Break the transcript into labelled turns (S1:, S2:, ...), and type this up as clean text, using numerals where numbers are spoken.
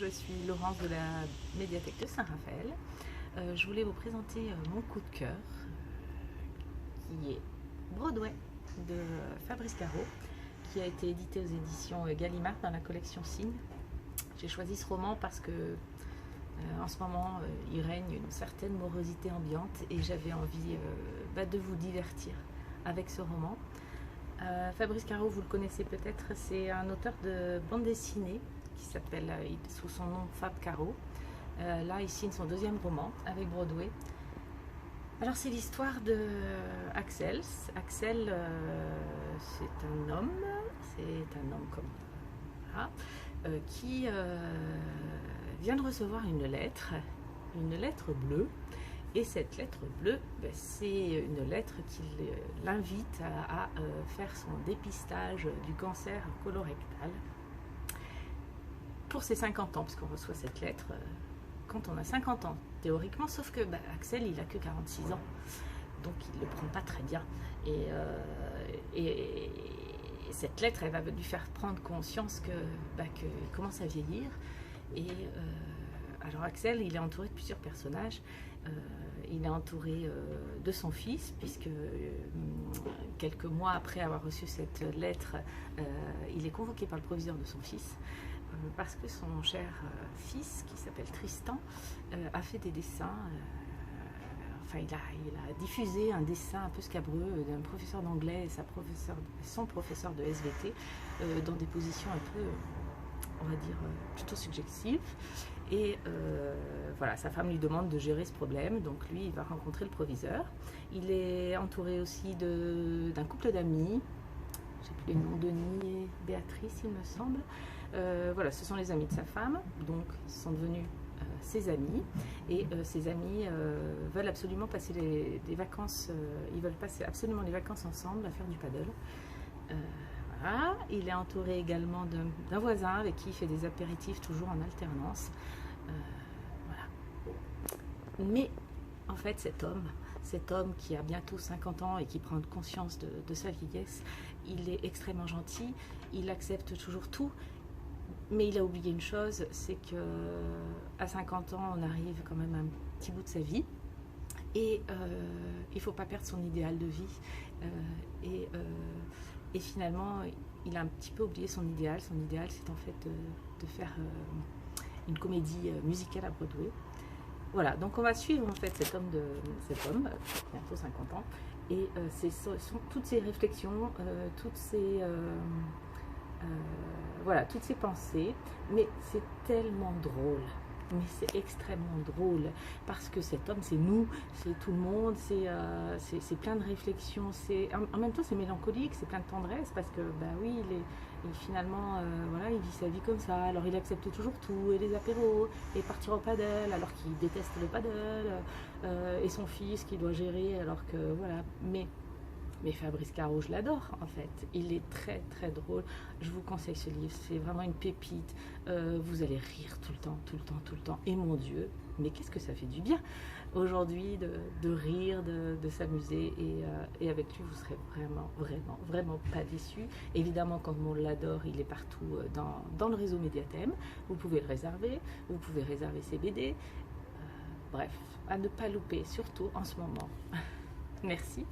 S1: je suis Laurence de la médiathèque de Saint-Raphaël. Je voulais vous présenter mon coup de cœur, qui est Broadway de Fabrice Caro, qui a été édité aux éditions Gallimard dans la collection Signe. J'ai choisi ce roman parce que en ce moment il règne une certaine morosité ambiante et j'avais envie de vous divertir avec ce roman. Fabrice Caro, vous le connaissez peut-être, c'est un auteur de bande dessinée qui s'appelle sous son nom Fab Caro. Là, il signe son deuxième roman avec Broadway. Alors, c'est l'histoire de Axel. Axel, c'est un homme comme voilà, qui vient de recevoir une lettre bleue. Et cette lettre bleue, c'est une lettre qui l'invite à faire son dépistage du cancer colorectal pour ses 50 ans, parce qu'on reçoit cette lettre quand on a 50 ans, théoriquement, sauf que Axel, il a que 46 ans, donc il ne le prend pas très bien. Et cette lettre, elle va lui faire prendre conscience qu'il commence à vieillir. Et alors Axel, il est entouré de plusieurs personnages. Il est entouré de son fils, puisque quelques mois après avoir reçu cette lettre, il est convoqué par le proviseur de son fils, parce que son cher fils, qui s'appelle Tristan, a fait des dessins, il a diffusé un dessin un peu scabreux d'un professeur d'anglais et son professeur de SVT, dans des positions un peu, on va dire, plutôt subjectives. Et voilà, sa femme lui demande de gérer ce problème, donc lui, il va rencontrer le proviseur. Il est entouré aussi d'un couple d'amis, je sais plus les noms, Denis et Béatrice, il me semble. Voilà, ce sont les amis de sa femme, donc ils sont devenus ses amis. Et ses amis veulent absolument passer des vacances, ils veulent passer absolument les vacances ensemble à faire du paddle. Voilà. Il est entouré également d'un voisin avec qui il fait des apéritifs toujours en alternance. Voilà. Mais en fait, cet homme qui a bientôt 50 ans et qui prend conscience de sa vieillesse, il est extrêmement gentil, il accepte toujours tout, mais il a oublié une chose, c'est qu'à 50 ans, on arrive quand même à un petit bout de sa vie. Et il ne faut pas perdre son idéal de vie. Et finalement, il a un petit peu oublié son idéal. Son idéal, c'est en fait de faire une comédie musicale à Broadway. Voilà, donc on va suivre en fait cet homme, bientôt 50 ans. Et toutes ses réflexions, toutes ses pensées. Mais c'est tellement drôle. Mais c'est extrêmement drôle, parce que cet homme, c'est nous, c'est tout le monde, c'est plein de réflexions, en même temps c'est mélancolique, c'est plein de tendresse, parce que oui, finalement, voilà, il vit sa vie comme ça, alors il accepte toujours tout, et les apéros, et partir au paddle, alors qu'il déteste le paddle, et son fils qui doit gérer, alors que voilà, mais Fabrice Caro, je l'adore en fait, il est très très drôle, je vous conseille ce livre, c'est vraiment une pépite, vous allez rire tout le temps, et mon Dieu, mais qu'est-ce que ça fait du bien aujourd'hui de rire, de s'amuser, et avec lui vous serez vraiment pas déçus. Évidemment, comme on l'adore, il est partout dans le réseau Mediathème, vous pouvez le réserver, vous pouvez réserver ses BD, bref, à ne pas louper, surtout en ce moment. Merci.